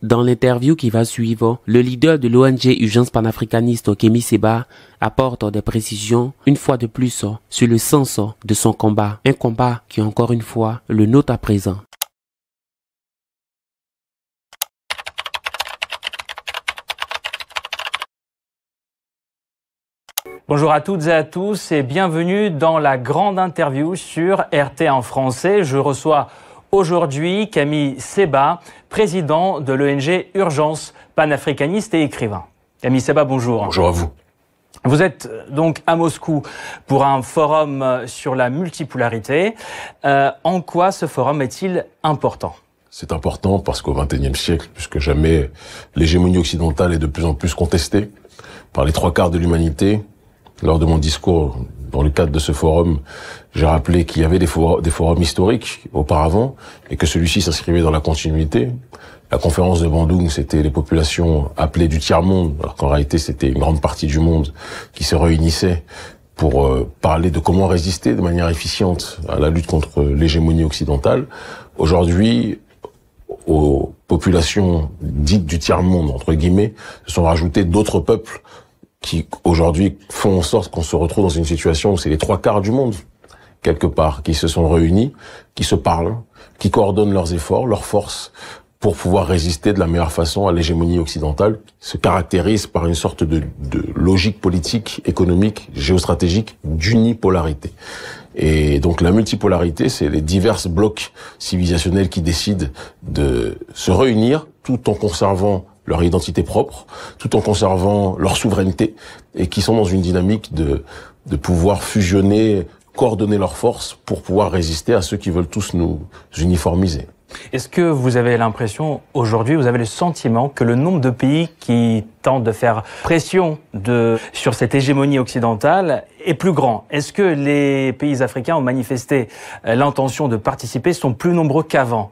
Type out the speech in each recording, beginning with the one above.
Dans l'interview qui va suivre, le leader de l'ONG Urgence panafricaniste Kémy Séba apporte des précisions, une fois de plus, sur le sens de son combat. Un combat qui, encore une fois, le note à présent. Bonjour à toutes et à tous et bienvenue dans la grande interview sur RT en français. Je reçois aujourd'hui Kémy Séba, président de l'ONG Urgence panafricaniste et écrivain. Kémy Séba, bonjour. Bonjour à vous. Vous êtes donc à Moscou pour un forum sur la multipolarité. En quoi ce forum est-il important ? C'est important parce qu'au XXIe siècle, plus que jamais, l'hégémonie occidentale est de plus en plus contestée par les 3/4 de l'humanité. Lors de mon discours, dans le cadre de ce forum, j'ai rappelé qu'il y avait des forums historiques auparavant et que celui-ci s'inscrivait dans la continuité. La conférence de Bandung, c'était les populations appelées du tiers-monde, alors qu'en réalité, c'était une grande partie du monde qui se réunissait pour parler de comment résister de manière efficiente à la lutte contre l'hégémonie occidentale. Aujourd'hui, aux populations dites du tiers-monde, entre guillemets, se sont rajoutés d'autres peuples qui aujourd'hui font en sorte qu'on se retrouve dans une situation où c'est les 3/4 du monde, quelque part, qui se sont réunis, qui se parlent, qui coordonnent leurs efforts, leurs forces, pour pouvoir résister de la meilleure façon à l'hégémonie occidentale, qui se caractérise par une sorte de logique politique, économique, géostratégique, d'unipolarité. Et donc la multipolarité, c'est les divers blocs civilisationnels qui décident de se réunir tout en conservant leur identité propre, tout en conservant leur souveraineté, et qui sont dans une dynamique de pouvoir fusionner, coordonner leurs forces pour pouvoir résister à ceux qui veulent tous nous uniformiser. Est-ce que vous avez l'impression, aujourd'hui, vous avez le sentiment que le nombre de pays qui tentent de faire pression sur cette hégémonie occidentale est plus grand? Est-ce que les pays africains ont manifesté l'intention de participer, sont plus nombreux qu'avant?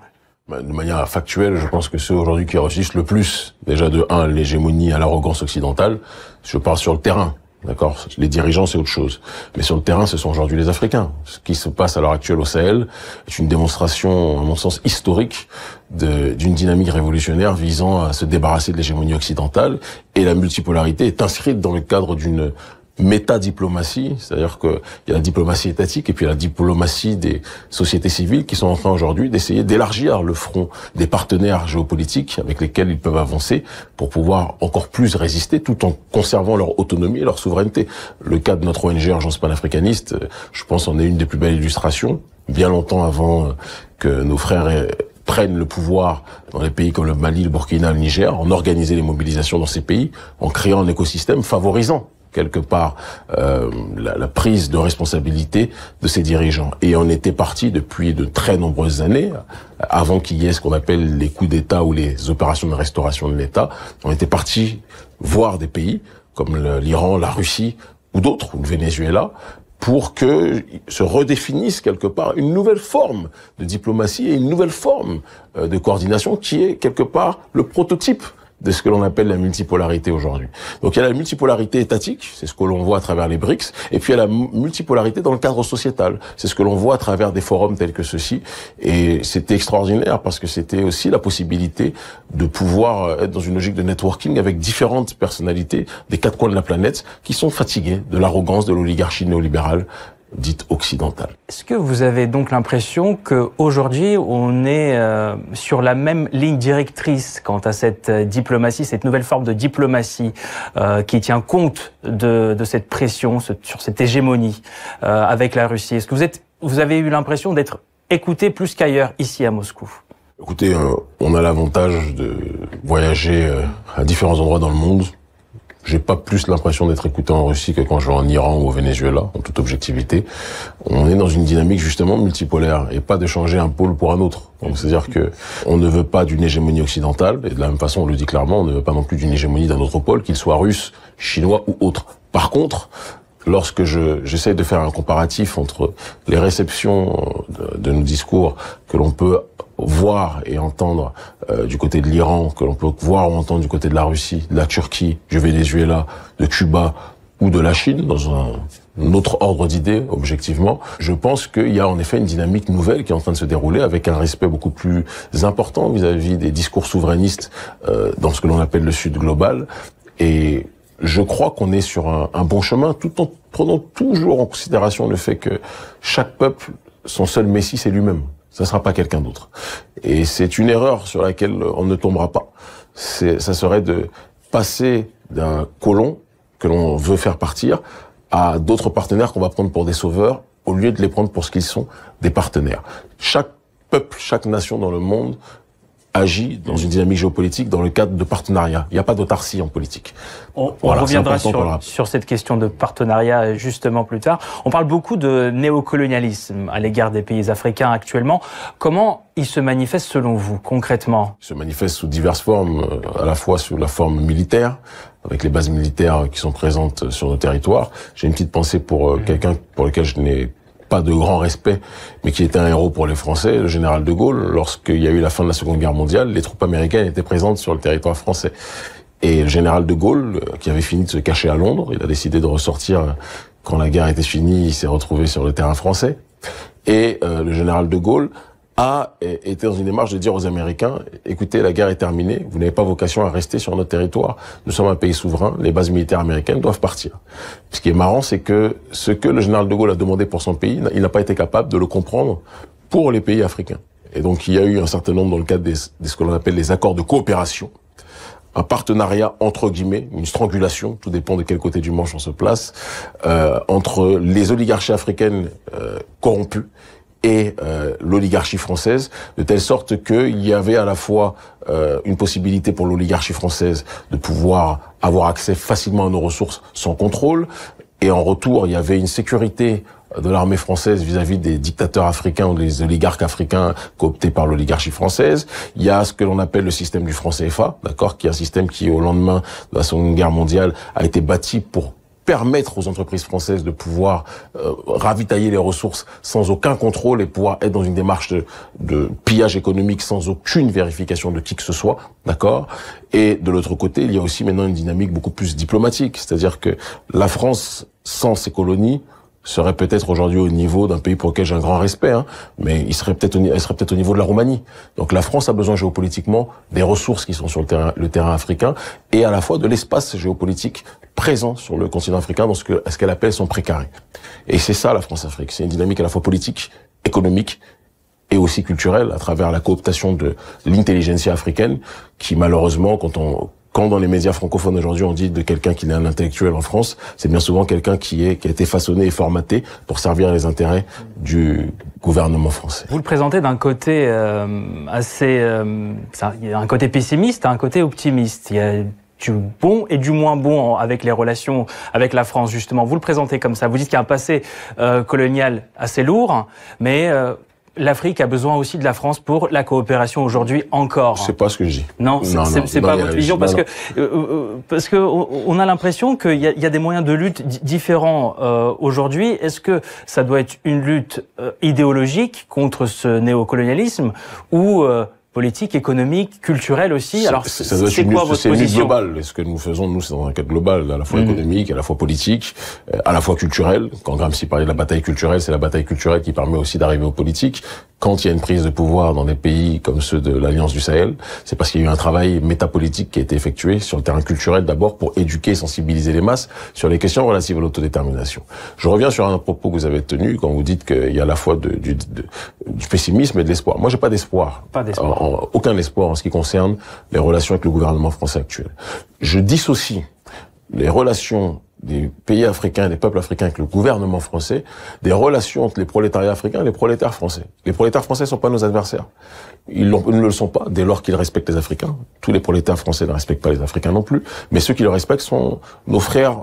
De manière factuelle, je pense que ceux aujourd'hui qui résistent le plus, déjà de 1, l'hégémonie à l'arrogance occidentale, je parle sur le terrain, d'accord ? Les dirigeants, c'est autre chose. Mais sur le terrain, ce sont aujourd'hui les Africains. Ce qui se passe à l'heure actuelle au Sahel est une démonstration, à mon sens, historique d'une dynamique révolutionnaire visant à se débarrasser de l'hégémonie occidentale. Et la multipolarité est inscrite dans le cadre d'une métadiplomatie, c'est-à-dire qu'il y a la diplomatie étatique et puis la diplomatie des sociétés civiles qui sont en train aujourd'hui d'essayer d'élargir le front des partenaires géopolitiques avec lesquels ils peuvent avancer pour pouvoir encore plus résister tout en conservant leur autonomie et leur souveraineté. Le cas de notre ONG Urgence panafricaniste, je pense, en est une des plus belles illustrations. Bien longtemps avant que nos frères prennent le pouvoir dans les pays comme le Mali, le Burkina, le Niger, on organisait les mobilisations dans ces pays en créant un écosystème favorisant quelque part la prise de responsabilité de ces dirigeants. Et on était parti depuis de très nombreuses années, avant qu'il y ait ce qu'on appelle les coups d'État ou les opérations de restauration de l'État, on était parti voir des pays comme l'Iran, la Russie ou d'autres, ou le Venezuela, pour que se redéfinisse quelque part une nouvelle forme de diplomatie et une nouvelle forme de coordination qui est quelque part le prototype de ce que l'on appelle la multipolarité aujourd'hui. Donc il y a la multipolarité étatique, c'est ce que l'on voit à travers les BRICS, et puis il y a la multipolarité dans le cadre sociétal, c'est ce que l'on voit à travers des forums tels que ceux-ci, et c'était extraordinaire parce que c'était aussi la possibilité de pouvoir être dans une logique de networking avec différentes personnalités des 4 coins de la planète qui sont fatiguées de l'arrogance de l'oligarchie néolibérale dite occidentale. Est-ce que vous avez donc l'impression qu'aujourd'hui, on est sur la même ligne directrice quant à cette diplomatie, cette nouvelle forme de diplomatie qui tient compte de cette pression, sur cette hégémonie avec la Russie? Est-ce que vous avez eu l'impression d'être écouté plus qu'ailleurs, ici à Moscou? Écoutez, on a l'avantage de voyager à différents endroits dans le monde. J'ai pas plus l'impression d'être écouté en Russie que quand je vais en Iran ou au Venezuela, en toute objectivité. On est dans une dynamique justement multipolaire et pas de changer un pôle pour un autre. Donc c'est-à-dire que on ne veut pas d'une hégémonie occidentale et de la même façon on le dit clairement, on ne veut pas non plus d'une hégémonie d'un autre pôle, qu'il soit russe, chinois ou autre. Par contre, lorsque j'essaie de faire un comparatif entre les réceptions de nos discours que l'on peut voir et entendre du côté de l'Iran, que l'on peut voir ou entendre du côté de la Russie, de la Turquie, du Venezuela, de Cuba ou de la Chine, dans un autre ordre d'idées, objectivement, je pense qu'il y a en effet une dynamique nouvelle qui est en train de se dérouler avec un respect beaucoup plus important vis-à-vis des discours souverainistes dans ce que l'on appelle le Sud global. Et je crois qu'on est sur un bon chemin, tout en prenant toujours en considération le fait que chaque peuple, son seul messie, c'est lui-même. Ça ne sera pas quelqu'un d'autre. Et c'est une erreur sur laquelle on ne tombera pas. Ça serait de passer d'un colon que l'on veut faire partir à d'autres partenaires qu'on va prendre pour des sauveurs au lieu de les prendre pour ce qu'ils sont, des partenaires. Chaque peuple, chaque nation dans le monde agit dans une dynamique géopolitique dans le cadre de partenariat. Il n'y a pas d'autarcie en politique. On reviendra sur cette question de partenariat justement plus tard. On parle beaucoup de néocolonialisme à l'égard des pays africains actuellement. Comment il se manifeste selon vous, concrètement? Il se manifeste sous diverses formes, à la fois sous la forme militaire, avec les bases militaires qui sont présentes sur nos territoires. J'ai une petite pensée pour quelqu'un pour lequel je n'ai pas de grand respect, mais qui était un héros pour les Français, le général de Gaulle. Lorsqu'il y a eu la fin de la Seconde Guerre mondiale, les troupes américaines étaient présentes sur le territoire français. Et le général de Gaulle, qui avait fini de se cacher à Londres, il a décidé de ressortir quand la guerre était finie, il s'est retrouvé sur le terrain français. Et le général de Gaulle a été dans une démarche de dire aux Américains, écoutez, la guerre est terminée, vous n'avez pas vocation à rester sur notre territoire, nous sommes un pays souverain, les bases militaires américaines doivent partir. Ce qui est marrant, c'est que ce que le général de Gaulle a demandé pour son pays, il n'a pas été capable de le comprendre pour les pays africains. Et donc il y a eu un certain nombre, dans le cadre de ce que l'on appelle les accords de coopération, un partenariat entre guillemets, une strangulation, tout dépend de quel côté du manche on se place, entre les oligarchies africaines corrompues et l'oligarchie française, de telle sorte qu'il y avait à la fois une possibilité pour l'oligarchie française de pouvoir avoir accès facilement à nos ressources sans contrôle, et en retour, il y avait une sécurité de l'armée française vis-à-vis des dictateurs africains ou des oligarques africains cooptés par l'oligarchie française. Il y a ce que l'on appelle le système du franc CFA, d'accord, qui est un système qui, au lendemain de la Seconde Guerre mondiale, a été bâti pour permettre aux entreprises françaises de pouvoir ravitailler les ressources sans aucun contrôle et pouvoir être dans une démarche de pillage économique sans aucune vérification de qui que ce soit, d'accord. Et de l'autre côté, il y a aussi maintenant une dynamique beaucoup plus diplomatique, c'est-à-dire que la France, sans ses colonies, serait peut-être aujourd'hui au niveau d'un pays pour lequel j'ai un grand respect, mais elle serait peut-être au niveau de la Roumanie. Donc la France a besoin géopolitiquement des ressources qui sont sur le terrain africain et à la fois de l'espace géopolitique présent sur le continent africain dans ce qu'elle appelle son précaré. Et c'est ça la France-Afrique, c'est une dynamique à la fois politique, économique et aussi culturelle à travers la cooptation de l'intelligentsia africaine qui malheureusement quand dans les médias francophones aujourd'hui on dit de quelqu'un qui est un intellectuel en France, c'est bien souvent quelqu'un qui a été façonné et formaté pour servir les intérêts du gouvernement français. Vous le présentez d'un côté il y a un côté pessimiste, un côté optimiste. Il y a du bon et du moins bon avec les relations avec la France justement. Vous le présentez comme ça. Vous dites qu'il y a un passé colonial assez lourd, mais l'Afrique a besoin aussi de la France pour la coopération aujourd'hui encore. C'est pas ce que je dis. Non, c'est pas votre vision parce que on a l'impression qu'il y a des moyens de lutte différents aujourd'hui. Est-ce que ça doit être une lutte idéologique contre ce néocolonialisme ou politique, économique, culturelle aussi? Alors, ça doit être une lutte globale. Et ce que nous faisons, nous, c'est dans un cadre global, à la fois économique, à la fois politique, à la fois culturel. Quand Gramsci parlait de la bataille culturelle, c'est la bataille culturelle qui permet aussi d'arriver aux politiques. Quand il y a une prise de pouvoir dans des pays comme ceux de l'Alliance du Sahel, c'est parce qu'il y a eu un travail métapolitique qui a été effectué sur le terrain culturel d'abord pour éduquer et sensibiliser les masses sur les questions relatives à l'autodétermination. Je reviens sur un propos que vous avez tenu quand vous dites qu'il y a à la fois du pessimisme et de l'espoir. Moi, j'ai pas d'espoir. Pas d'espoir. Aucun espoir en ce qui concerne les relations avec le gouvernement français actuel. Je dissocie les relations des pays africains et des peuples africains avec le gouvernement français, des relations entre les prolétariats africains et les prolétaires français. Les prolétaires français ne sont pas nos adversaires. Ils ne le sont pas dès lors qu'ils respectent les Africains. Tous les prolétaires français ne respectent pas les Africains non plus, mais ceux qui le respectent sont nos frères,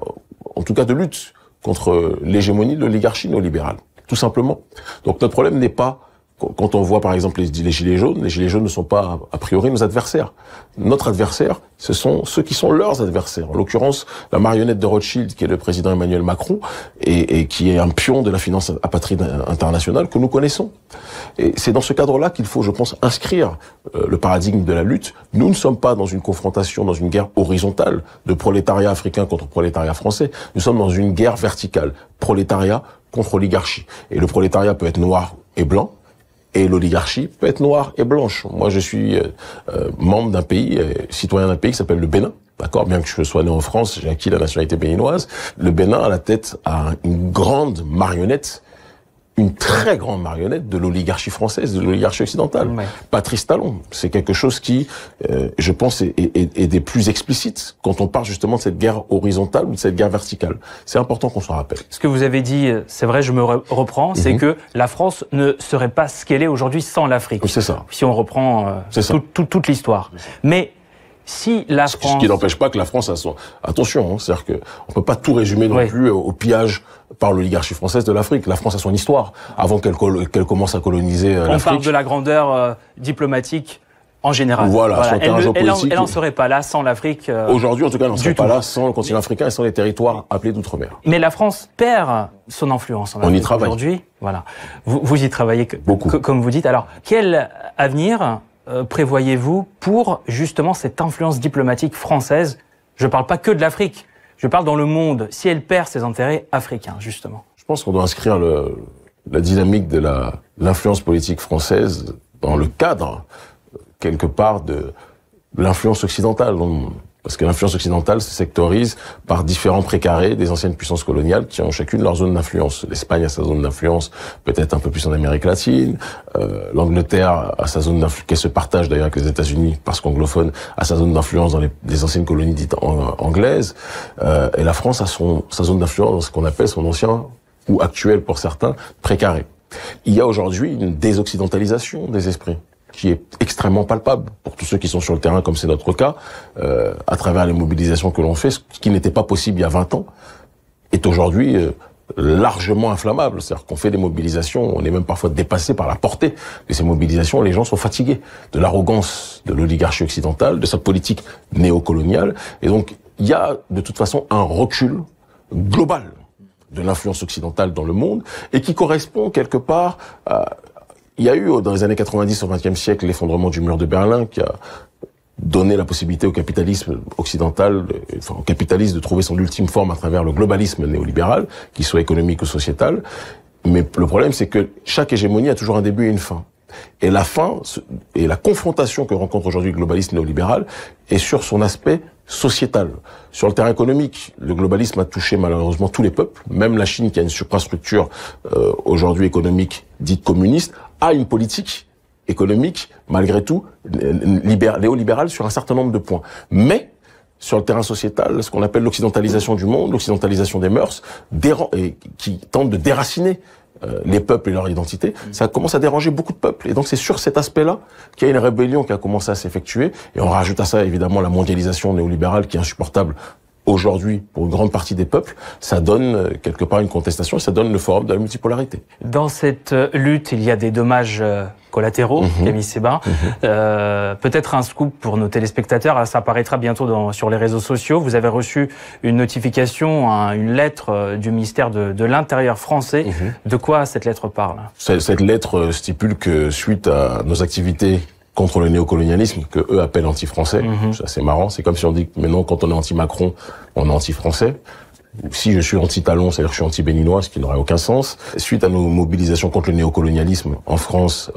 en tout cas de lutte contre l'hégémonie de l'oligarchie néolibérale, tout simplement. Donc notre problème n'est pas Quand on voit par exemple les gilets jaunes ne sont pas a priori nos adversaires. Notre adversaire, ce sont ceux qui sont leurs adversaires. En l'occurrence, la marionnette de Rothschild, qui est le président Emmanuel Macron, et qui est un pion de la finance apatride internationale que nous connaissons. Et c'est dans ce cadre-là qu'il faut, je pense, inscrire le paradigme de la lutte. Nous ne sommes pas dans une confrontation, dans une guerre horizontale de prolétariat africain contre prolétariat français. Nous sommes dans une guerre verticale, prolétariat contre oligarchie. Et le prolétariat peut être noir et blanc, et l'oligarchie peut être noire et blanche. Moi, je suis membre d'un pays, citoyen d'un pays qui s'appelle le Bénin. D'accord, bien que je sois né en France, j'ai acquis la nationalité béninoise. Le Bénin, à la tête, a une grande marionnette, une très grande marionnette de l'oligarchie française, de l'oligarchie occidentale. Ouais. Patrice Talon, c'est quelque chose qui, je pense, est des plus explicites quand on parle justement de cette guerre horizontale ou de cette guerre verticale. C'est important qu'on s'en rappelle. Ce que vous avez dit, c'est vrai, je me reprends, c'est que la France ne serait pas ce qu'elle est aujourd'hui sans l'Afrique. C'est ça. Si on reprend toute l'histoire. Mais si la France... Ce qui n'empêche pas que la France a son... Attention, c'est-à-dire que on peut pas tout résumer non plus au pillage par l'oligarchie française de l'Afrique. La France a son histoire avant qu'elle commence à coloniser l'Afrique. On parle de la grandeur diplomatique en général. Voilà. Sur le terrain géopolitique. Elle n'en serait pas là sans l'Afrique. Aujourd'hui, en tout cas, elle n'en serait pas là sans le continent africain et sans les territoires appelés d'outre-mer. Mais la France perd son influence en Afrique. On y travaille. Aujourd'hui, voilà. Vous y travaillez beaucoup, comme vous dites. Alors, quel avenir prévoyez-vous pour justement cette influence diplomatique française? Je ne parle pas que de l'Afrique, je parle dans le monde, si elle perd ses intérêts africains, justement. Je pense qu'on doit inscrire la dynamique de l'influence politique française dans le cadre, quelque part, de l'influence occidentale. Parce que l'influence occidentale se sectorise par différents précarés des anciennes puissances coloniales qui ont chacune leur zone d'influence. L'Espagne a sa zone d'influence, peut-être un peu plus en Amérique latine. L'Angleterre a sa zone d'influence, qui se partage d'ailleurs avec les États-Unis, parce qu'anglophone, a sa zone d'influence dans les anciennes colonies dites anglaises. Et la France a sa zone d'influence dans ce qu'on appelle son ancien, ou actuel pour certains, précaré. Il y a aujourd'hui une désoccidentalisation des esprits qui est extrêmement palpable pour tous ceux qui sont sur le terrain, comme c'est notre cas, à travers les mobilisations que l'on fait, ce qui n'était pas possible il y a 20 ans, est aujourd'hui largement inflammable. C'est-à-dire qu'on fait des mobilisations, on est même parfois dépassé par la portée de ces mobilisations, les gens sont fatigués de l'arrogance de l'oligarchie occidentale, de sa politique néocoloniale, et donc il y a de toute façon un recul global de l'influence occidentale dans le monde, et qui correspond quelque part à... Il y a eu, dans les années 90 au XXe siècle, l'effondrement du mur de Berlin qui a donné la possibilité au capitalisme occidental, enfin au capitalisme de trouver son ultime forme à travers le globalisme néolibéral, qu'il soit économique ou sociétal. Mais le problème, c'est que chaque hégémonie a toujours un début et une fin. Et la fin, et la confrontation que rencontre aujourd'hui le globalisme néolibéral est sur son aspect sociétal. Sur le terrain économique, le globalisme a touché malheureusement tous les peuples, même la Chine qui a une suprastructure aujourd'hui économique dite communiste, a une politique économique, malgré tout, néolibérale sur un certain nombre de points. Mais, sur le terrain sociétal, ce qu'on appelle l'occidentalisation du monde, l'occidentalisation des mœurs, et qui tente de déraciner les peuples et leur identité, ça commence à déranger beaucoup de peuples. Et donc c'est sur cet aspect-là qu'il y a une rébellion qui a commencé à s'effectuer. Et on rajoute à ça évidemment la mondialisation néolibérale qui est insupportable aujourd'hui pour une grande partie des peuples. Ça donne quelque part une contestation et ça donne le forum de la multipolarité. Dans cette lutte, il y a des dommages collatéraux, Camille Séba. Peut-être un scoop pour nos téléspectateurs, ça apparaîtra bientôt sur les réseaux sociaux. Vous avez reçu une notification, une lettre du ministère de l'Intérieur français. De quoi cette lettre parle? Cette lettre stipule que suite à nos activités contre le néocolonialisme, que eux appellent anti-français, c'est assez marrant, c'est comme si on dit que maintenant quand on est anti-Macron, on est anti-français. Si je suis anti-Talon, c'est-à-dire que je suis anti-béninois, ce qui n'aurait aucun sens. Suite à nos mobilisations contre le néocolonialisme en France,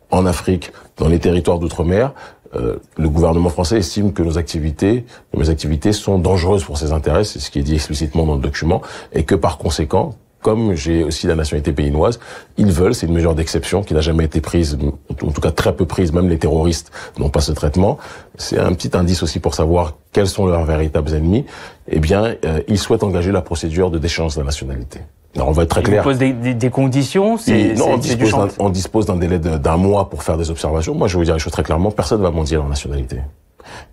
en Afrique, dans les territoires d'outre-mer, le gouvernement français estime que mes activités sont dangereuses pour ses intérêts, c'est ce qui est dit explicitement dans le document, et que par conséquent, comme j'ai aussi la nationalité béninoise, ils veulent, c'est une mesure d'exception qui n'a jamais été prise, en tout cas très peu prise, même les terroristes n'ont pas ce traitement. C'est un petit indice aussi pour savoir quels sont leurs véritables ennemis. Eh bien, ils souhaitent engager la procédure de déchéance de la nationalité. Alors on va être très clair. Ils posent des conditions, on dispose d'un délai d'un mois pour faire des observations. Moi, je vais vous dire les choses très clairement, personne ne va mendier leur nationalité.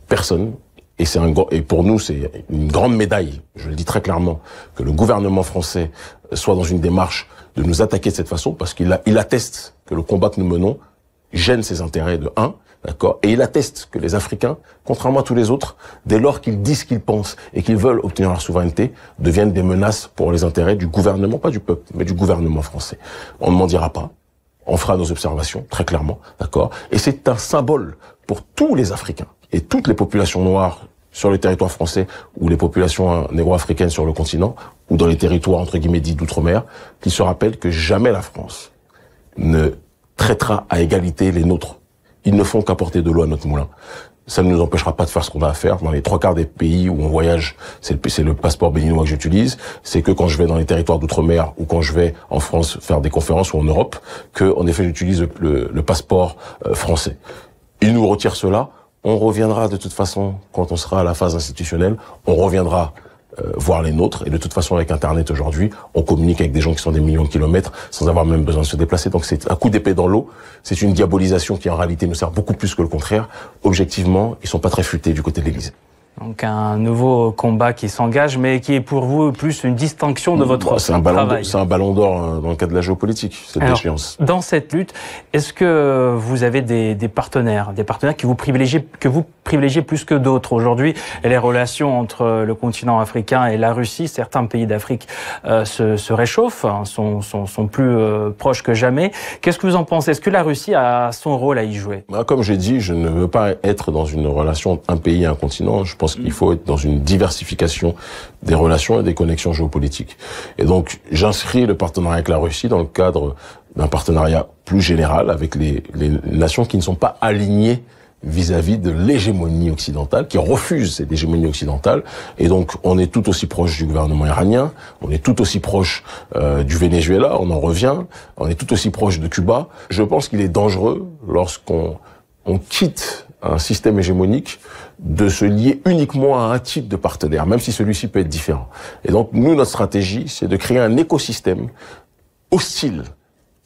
Personne. Et pour nous, c'est une grande médaille, je le dis très clairement, que le gouvernement français soit dans une démarche de nous attaquer de cette façon, parce qu'il atteste que le combat que nous menons gêne ses intérêts de 1, d'accord, et il atteste que les Africains, contrairement à tous les autres, dès lors qu'ils disent ce qu'ils pensent et qu'ils veulent obtenir leur souveraineté, deviennent des menaces pour les intérêts du gouvernement, pas du peuple, mais du gouvernement français. On ne m'en dira pas. On fera nos observations, très clairement, d'accord? Et c'est un symbole pour tous les Africains et toutes les populations noires sur le territoire français ou les populations négro-africaines sur le continent ou dans les territoires, entre guillemets, dits d'outre-mer, qu'ils se rappellent que jamais la France ne traitera à égalité les nôtres. Ils ne font qu'apporter de l'eau à notre moulin. Ça ne nous empêchera pas de faire ce qu'on a à faire. Dans les 3/4 des pays où on voyage, c'est le passeport béninois que j'utilise. C'est que quand je vais dans les territoires d'outre-mer ou quand je vais en France faire des conférences ou en Europe, que en effet j'utilise le passeport français. Ils nous retirent cela. On reviendra de toute façon quand on sera à la phase institutionnelle. On reviendra voir les nôtres. Et de toute façon, avec Internet aujourd'hui, on communique avec des gens qui sont des millions de kilomètres sans avoir même besoin de se déplacer. Donc c'est un coup d'épée dans l'eau. C'est une diabolisation qui en réalité nous sert beaucoup plus que le contraire. Objectivement, ils sont pas très futés du côté de l'Élysée. Donc un nouveau combat qui s'engage, mais qui est pour vous plus une distinction de votre travail. C'est un ballon d'or dans le cadre de la géopolitique, cette déchéance. Dans cette lutte, est-ce que vous avez des partenaires que vous privilégiez plus que d'autres aujourd'hui? Les relations entre le continent africain et la Russie, certains pays d'Afrique se réchauffent, sont plus proches que jamais. Qu'est-ce que vous en pensez? Est-ce que la Russie a son rôle à y jouer? Comme j'ai dit, je ne veux pas être dans une relation un pays, un continent. Je pense qu'il faut être dans une diversification des relations et des connexions géopolitiques. Et donc, j'inscris le partenariat avec la Russie dans le cadre d'un partenariat plus général avec les nations qui ne sont pas alignées vis-à-vis de l'hégémonie occidentale, qui refusent cette hégémonie occidentale. Et donc, on est tout aussi proche du gouvernement iranien, on est tout aussi proche du Venezuela, on en revient, on est tout aussi proche de Cuba. Je pense qu'il est dangereux lorsqu'on quitte un système hégémonique de se lier uniquement à un type de partenaire, même si celui-ci peut être différent. Et donc, nous, notre stratégie, c'est de créer un écosystème hostile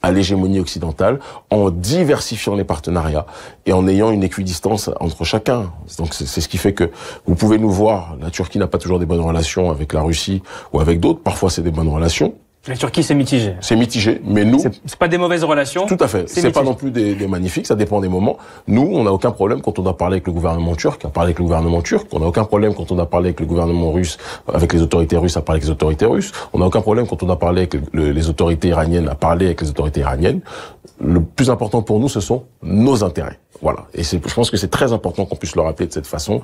à l'hégémonie occidentale en diversifiant les partenariats et en ayant une équidistance entre chacun. Donc, c'est ce qui fait que vous pouvez nous voir, la Turquie n'a pas toujours des bonnes relations avec la Russie ou avec d'autres. Parfois, c'est des bonnes relations. La Turquie, c'est mitigé. C'est mitigé, mais nous... C'est pas des mauvaises relations. Tout à fait. C'est pas non plus des magnifiques, ça dépend des moments. Nous, on n'a aucun problème quand on doit parler avec le gouvernement turc, à parler avec le gouvernement turc. On n'a aucun problème quand on doit parler avec le gouvernement russe, avec les autorités russes, à parler avec les autorités russes. On n'a aucun problème quand on doit parler avec les autorités iraniennes, à parler avec les autorités iraniennes. Le plus important pour nous, ce sont nos intérêts. Voilà. Et je pense que c'est très important qu'on puisse le rappeler de cette façon.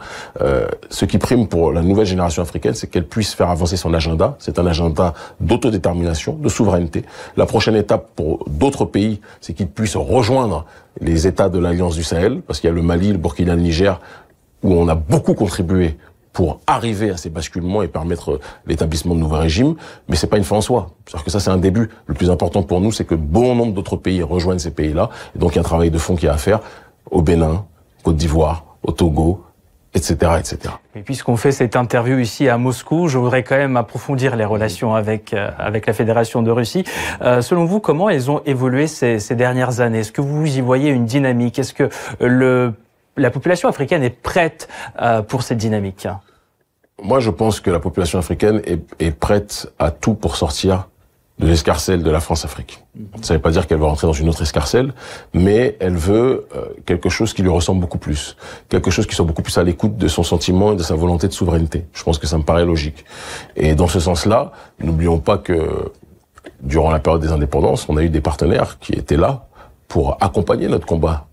Ce qui prime pour la nouvelle génération africaine, c'est qu'elle puisse faire avancer son agenda. C'est un agenda d'autodétermination, de souveraineté. La prochaine étape pour d'autres pays, c'est qu'ils puissent rejoindre les États de l'Alliance du Sahel, parce qu'il y a le Mali, le Burkina, le Niger, où on a beaucoup contribué pour arriver à ces basculements et permettre l'établissement de nouveaux régimes. Mais c'est pas une fin en soi. C'est-à-dire que ça, c'est un début. Le plus important pour nous, c'est que bon nombre d'autres pays rejoignent ces pays-là. Et donc, il y a un travail de fond qui est à faire au Bénin, Côte d'Ivoire, au Togo, etc., etc. Et puisqu'on fait cette interview ici à Moscou, je voudrais quand même approfondir les relations avec la Fédération de Russie. Selon vous, comment elles ont évolué ces dernières années? Est-ce que vous y voyez une dynamique? Est-ce que la population africaine est prête pour cette dynamique? Moi, je pense que la population africaine est prête à tout pour sortir de l'escarcelle de la France-Afrique. Ça ne veut pas dire qu'elle va rentrer dans une autre escarcelle, mais elle veut quelque chose qui lui ressemble beaucoup plus. Quelque chose qui soit beaucoup plus à l'écoute de son sentiment et de sa volonté de souveraineté. Je pense que ça me paraît logique. Et dans ce sens-là, n'oublions pas que durant la période des indépendances, on a eu des partenaires qui étaient là pour accompagner notre combat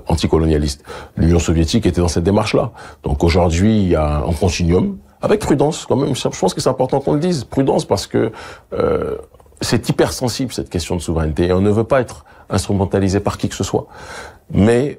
anticolonialiste. L'Union soviétique était dans cette démarche-là. Donc aujourd'hui, il y a un continuum, avec prudence quand même. Je pense que c'est important qu'on le dise. Prudence parce que c'est hypersensible cette question de souveraineté et on ne veut pas être instrumentalisé par qui que ce soit. Mais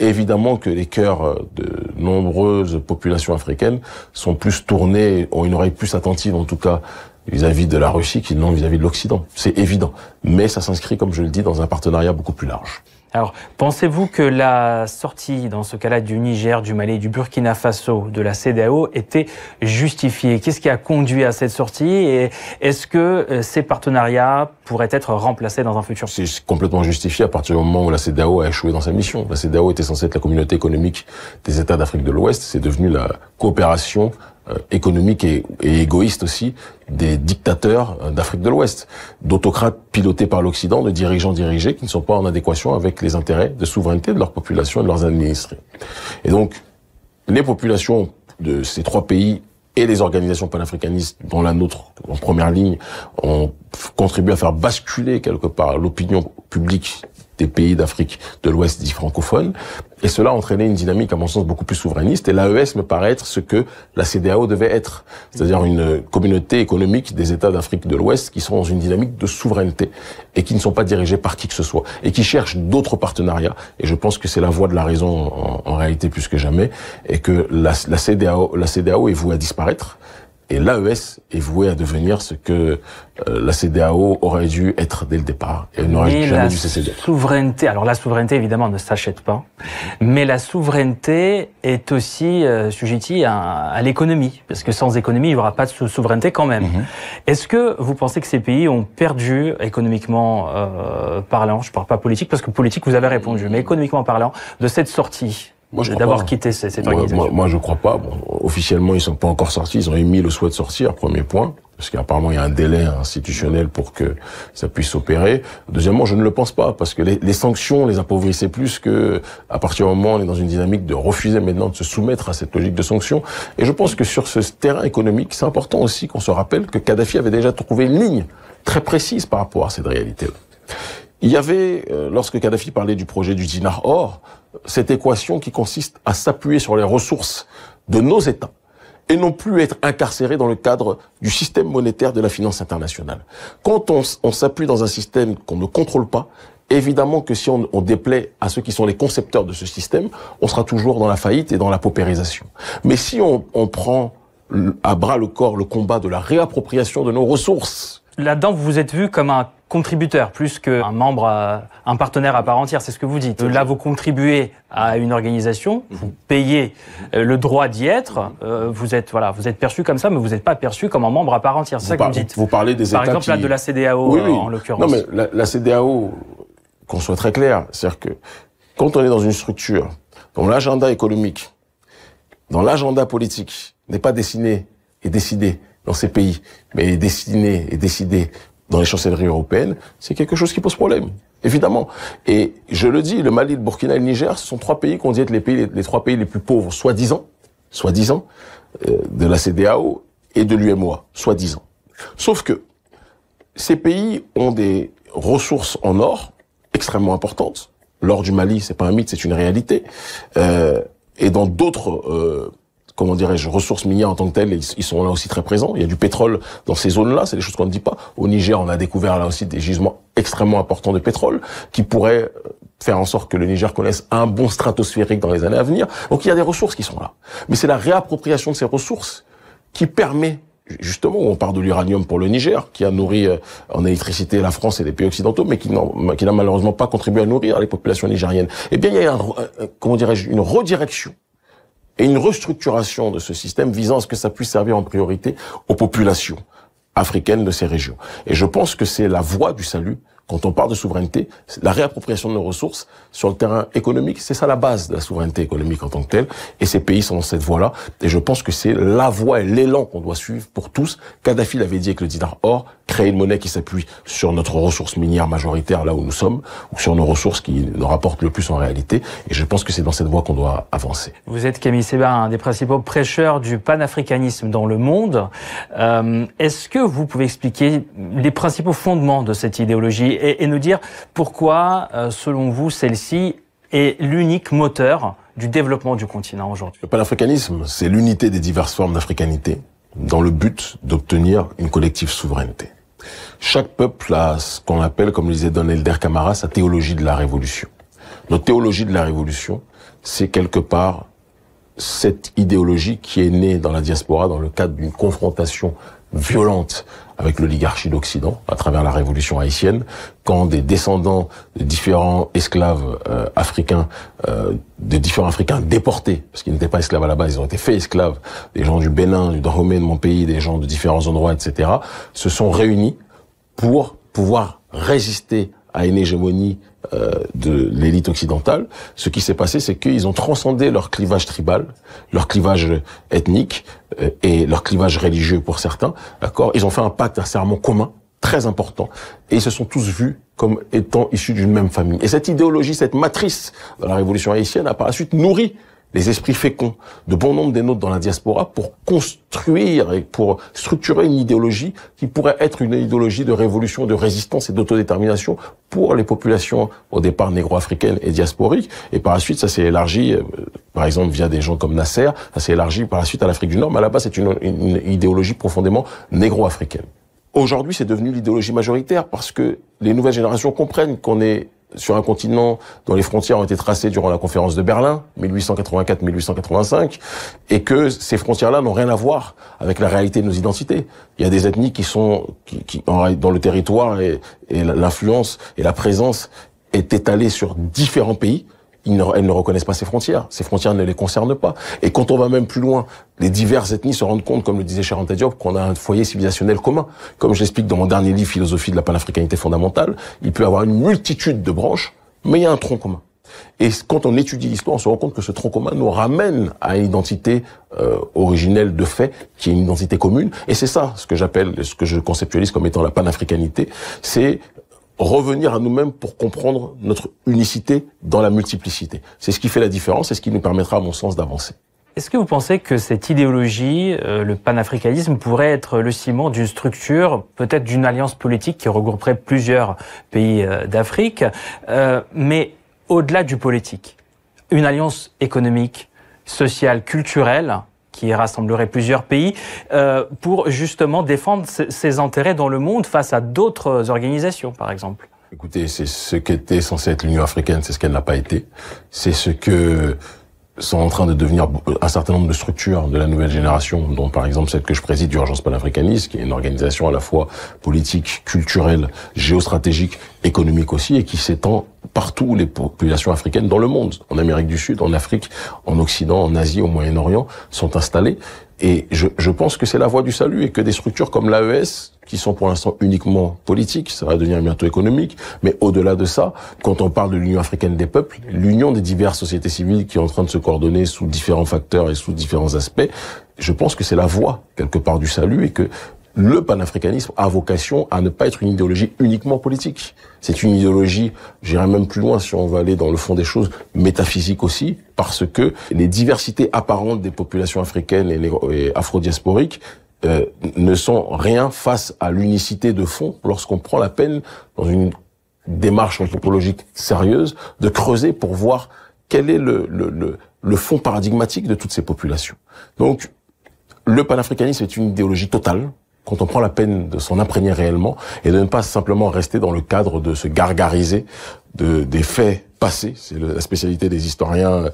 évidemment que les cœurs de nombreuses populations africaines sont plus tournés, ont une oreille plus attentive en tout cas vis-à-vis de la Russie qu'ils n'ont vis-à-vis de l'Occident. C'est évident. Mais ça s'inscrit, comme je le dis, dans un partenariat beaucoup plus large. Alors, pensez-vous que la sortie, dans ce cas-là, du Niger, du Mali, du Burkina Faso, de la CEDEAO était justifiée? Qu'est-ce qui a conduit à cette sortie? Et est-ce que ces partenariats pourraient être remplacés dans un futur? C'est complètement justifié à partir du moment où la CEDEAO a échoué dans sa mission. La CEDEAO était censée être la communauté économique des États d'Afrique de l'Ouest. C'est devenu la coopération économique et égoïste aussi des dictateurs d'Afrique de l'Ouest, d'autocrates pilotés par l'Occident, de dirigeants dirigés qui ne sont pas en adéquation avec les intérêts de souveraineté de leur population et de leurs administrés. Et donc, les populations de ces trois pays et les organisations panafricanistes, dont la nôtre en première ligne, ont contribué à faire basculer quelque part l'opinion publique des pays d'Afrique de l'Ouest dits francophones, et cela a entraîné une dynamique à mon sens beaucoup plus souverainiste, et l'AES me paraît être ce que la CEDEAO devait être, c'est-à-dire une communauté économique des États d'Afrique de l'Ouest qui sont dans une dynamique de souveraineté et qui ne sont pas dirigés par qui que ce soit, et qui cherchent d'autres partenariats, et je pense que c'est la voie de la raison en réalité plus que jamais, et que la CEDEAO est vouée à disparaître, et l'AES est vouée à devenir ce que la CEDEAO aurait dû être dès le départ. Et elle n'aurait jamais dû cesser d'être. Souveraineté, alors la souveraineté évidemment ne s'achète pas, mais la souveraineté est aussi sujettie à l'économie, parce que sans économie il n'y aura pas de souveraineté quand même. Est-ce que vous pensez que ces pays ont perdu économiquement parlant, je ne parle pas politique, parce que politique vous avez répondu, mais économiquement parlant, de cette sortie? D'avoir quitté cette organisation. Moi, je crois pas. Bon, officiellement, ils sont pas encore sortis. Ils ont émis le souhait de sortir, premier point, parce qu'apparemment, il y a un délai institutionnel pour que ça puisse s'opérer. Deuxièmement, je ne le pense pas, parce que les sanctions les appauvrissaient plus que, à partir du moment où on est dans une dynamique de refuser maintenant de se soumettre à cette logique de sanctions. Et je pense que sur ce terrain économique, c'est important aussi qu'on se rappelle que Kadhafi avait déjà trouvé une ligne très précise par rapport à cette réalité-là. Il y avait, lorsque Kadhafi parlait du projet du dinar or, cette équation qui consiste à s'appuyer sur les ressources de nos États et non plus être incarcéré dans le cadre du système monétaire de la finance internationale. Quand on s'appuie dans un système qu'on ne contrôle pas, évidemment que si on déplaît à ceux qui sont les concepteurs de ce système, on sera toujours dans la faillite et dans la paupérisation. Mais si on prend à bras le corps le combat de la réappropriation de nos ressources... Là-dedans, vous vous êtes vu comme un contributeur, plus qu'un membre, un partenaire à part entière, c'est ce que vous dites. Là, vous contribuez à une organisation, vous payez le droit d'y être, vous êtes perçu comme ça, mais vous n'êtes pas perçu comme un membre à part entière, c'est ça que vous dites. Vous parlez des États par exemple, là, de la CEDEAO, oui. En l'occurrence. Non, mais la CEDEAO, qu'on soit très clair, c'est-à-dire que quand on est dans une structure dont l'agenda économique, dont l'agenda politique n'est pas dessiné et décidé dans ces pays, mais destiné et décidé dans les chancelleries européennes, c'est quelque chose qui pose problème, évidemment. Et je le dis, le Mali, le Burkina et le Niger, ce sont trois pays qu'on dit être les trois pays les plus pauvres, soi-disant, de la CEDEAO et de l'UMOA, soi-disant. Sauf que ces pays ont des ressources en or extrêmement importantes. L'or du Mali, c'est pas un mythe, c'est une réalité. Et dans d'autres ressources minières en tant que telles, ils sont là aussi très présents. Il y a du pétrole dans ces zones-là, c'est des choses qu'on ne dit pas. Au Niger, on a découvert là aussi des gisements extrêmement importants de pétrole qui pourraient faire en sorte que le Niger connaisse un bond stratosphérique dans les années à venir. Donc il y a des ressources qui sont là. Mais c'est la réappropriation de ces ressources qui permet, justement, on parle de l'uranium pour le Niger, qui a nourri en électricité la France et les pays occidentaux, mais qui n'a malheureusement pas contribué à nourrir les populations nigériennes. Eh bien, il y a une redirection et une restructuration de ce système visant à ce que ça puisse servir en priorité aux populations africaines de ces régions. Et je pense que c'est la voie du salut. Quand on parle de souveraineté, la réappropriation de nos ressources sur le terrain économique, c'est ça la base de la souveraineté économique en tant que telle. Et ces pays sont dans cette voie-là. Et je pense que c'est la voie et l'élan qu'on doit suivre pour tous. Kadhafi l'avait dit avec le dinar or, créer une monnaie qui s'appuie sur notre ressource minière majoritaire là où nous sommes, ou sur nos ressources qui nous rapportent le plus en réalité. Et je pense que c'est dans cette voie qu'on doit avancer. Vous êtes, Camille Seba, un des principaux prêcheurs du panafricanisme dans le monde. Est-ce que vous pouvez expliquer les principaux fondements de cette idéologie et nous dire pourquoi, selon vous, celle-ci est l'unique moteur du développement du continent aujourd'hui? Le panafricanisme, c'est l'unité des diverses formes d'africanité dans le but d'obtenir une collective souveraineté. Chaque peuple a ce qu'on appelle, comme le disait Don Helder Camara, sa théologie de la révolution. Notre théologie de la révolution, c'est quelque part cette idéologie qui est née dans la diaspora dans le cadre d'une confrontation violente avec l'oligarchie d'Occident à travers la révolution haïtienne, quand des descendants de différents esclaves africains, de différents Africains déportés, parce qu'ils n'étaient pas esclaves à la base, ils ont été faits esclaves, des gens du Bénin, du Dahomey, de mon pays, des gens de différents endroits, etc., se sont réunis pour pouvoir résister à une hégémonie de l'élite occidentale, ce qui s'est passé, c'est qu'ils ont transcendé leur clivage tribal, leur clivage ethnique et leur clivage religieux pour certains. D'accord ? Ils ont fait un pacte, un serment commun très important, et ils se sont tous vus comme étant issus d'une même famille. Et cette idéologie, cette matrice de la révolution haïtienne a par la suite nourri les esprits féconds de bon nombre des nôtres dans la diaspora pour construire et pour structurer une idéologie qui pourrait être une idéologie de révolution, de résistance et d'autodétermination pour les populations au départ négro-africaines et diasporiques. Et par la suite, ça s'est élargi, par exemple via des gens comme Nasser, ça s'est élargi par la suite à l'Afrique du Nord, mais à la base c'est une idéologie profondément négro-africaine. Aujourd'hui, c'est devenu l'idéologie majoritaire parce que les nouvelles générations comprennent qu'on est sur un continent dont les frontières ont été tracées durant la conférence de Berlin, 1884-1885, et que ces frontières-là n'ont rien à voir avec la réalité de nos identités. Il y a des ethnies dont le territoire et l'influence et la présence est étalée sur différents pays. Elles ne reconnaissent pas ces frontières. Ces frontières ne les concernent pas. Et quand on va même plus loin, les diverses ethnies se rendent compte, comme le disait Cheikh Anta Diop, qu'on a un foyer civilisationnel commun. Comme je l'explique dans mon dernier livre, Philosophie de la panafricanité fondamentale, il peut y avoir une multitude de branches, mais il y a un tronc commun. Et quand on étudie l'histoire, on se rend compte que ce tronc commun nous ramène à une identité originelle de fait, qui est une identité commune. Et c'est ça, ce que je conceptualise comme étant la panafricanité, c'est revenir à nous-mêmes pour comprendre notre unicité dans la multiplicité. C'est ce qui fait la différence et ce qui nous permettra, à mon sens, d'avancer. Est-ce que vous pensez que cette idéologie, le panafricanisme, pourrait être le ciment d'une structure, peut-être d'une alliance politique qui regrouperait plusieurs pays d'Afrique, mais au-delà du politique, une alliance économique, sociale, culturelle, qui rassemblerait plusieurs pays, pour justement défendre ses intérêts dans le monde face à d'autres organisations, par exemple? Écoutez, c'est ce qu'était censé être l'Union africaine, c'est ce qu'elle n'a pas été. C'est ce que sont en train de devenir un certain nombre de structures de la nouvelle génération, dont par exemple celle que je préside, d'Urgence panafricaniste, qui est une organisation à la fois politique, culturelle, géostratégique, économique aussi, et qui s'étend partout où les populations africaines dans le monde, en Amérique du Sud, en Afrique, en Occident, en Asie, au Moyen-Orient, sont installées. Et je pense que c'est la voie du salut et que des structures comme l'AES, qui sont pour l'instant uniquement politiques, ça va devenir bientôt économique, mais au-delà de ça, quand on parle de l'Union africaine des peuples, l'union des diverses sociétés civiles qui est en train de se coordonner sous différents facteurs et sous différents aspects, je pense que c'est la voie, quelque part, du salut et que le panafricanisme a vocation à ne pas être une idéologie uniquement politique. C'est une idéologie, j'irai même plus loin si on va aller dans le fond des choses, métaphysique aussi, parce que les diversités apparentes des populations africaines et afro-diasporiques ne sont rien face à l'unicité de fond lorsqu'on prend la peine, dans une démarche anthropologique sérieuse, de creuser pour voir quel est le fond paradigmatique de toutes ces populations. Donc, le panafricanisme est une idéologie totale, quand on prend la peine de s'en imprégner réellement et de ne pas simplement rester dans le cadre de se gargariser des faits passés. C'est la spécialité des historiens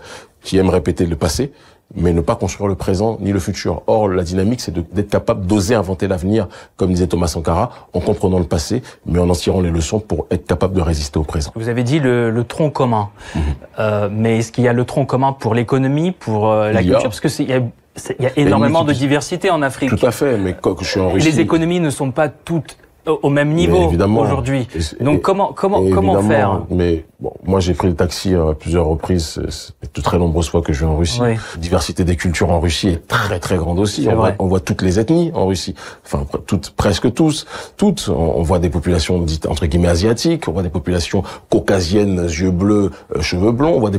qui aiment répéter le passé, mais ne pas construire le présent ni le futur. Or, la dynamique, c'est d'être capable d'oser inventer l'avenir, comme disait Thomas Sankara, en comprenant le passé, mais en tirant les leçons pour être capable de résister au présent. Vous avez dit le tronc commun. Mais est-ce qu'il y a le tronc commun pour l'économie, pour la culture? Parce que il y a énormément de diversité en Afrique. Tout à fait, mais quand je suis en Russie... Les économies ne sont pas toutes au même niveau aujourd'hui. Donc comment faire? Mais bon, moi j'ai pris le taxi à plusieurs reprises, de très nombreuses fois que je vais en Russie. Oui. La diversité des cultures en Russie est très très grande aussi. On voit toutes les ethnies en Russie, enfin presque toutes. On voit des populations dites entre guillemets asiatiques, on voit des populations caucasiennes, yeux bleus, cheveux blonds, on voit des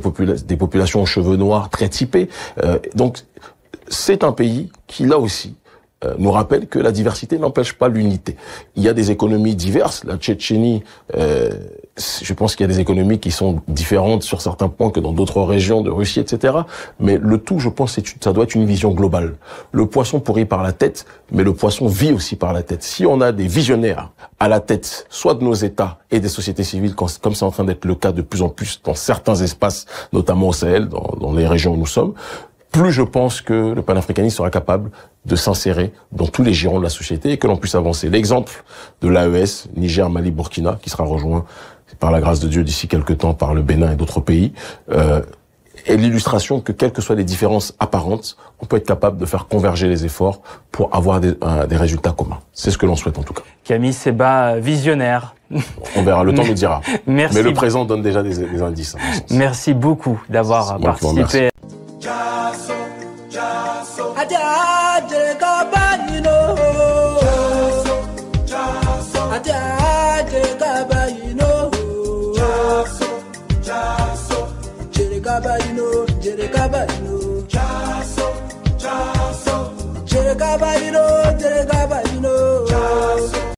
populations aux cheveux noirs très typées. Donc c'est un pays qui là aussi nous rappelle que la diversité n'empêche pas l'unité. Il y a des économies diverses. La Tchétchénie, je pense qu'il y a des économies qui sont différentes sur certains points que dans d'autres régions de Russie, etc. Mais le tout, je pense, ça doit être une vision globale. Le poisson pourrit par la tête, mais le poisson vit aussi par la tête. Si on a des visionnaires à la tête, soit de nos États et des sociétés civiles, comme c'est en train d'être le cas de plus en plus dans certains espaces, notamment au Sahel, dans les régions où nous sommes, plus je pense que le panafricanisme sera capable de s'insérer dans tous les girons de la société et que l'on puisse avancer. L'exemple de l'AES, Niger, Mali, Burkina, qui sera rejoint par la grâce de Dieu d'ici quelques temps par le Bénin et d'autres pays, est l'illustration que quelles que soient les différences apparentes, on peut être capable de faire converger les efforts pour avoir des résultats communs. C'est ce que l'on souhaite en tout cas. Camille Seba, visionnaire. On verra, le temps nous dira. Merci. Mais le présent donne déjà des indices. Merci beaucoup d'avoir participé. Jere Gaba, you know.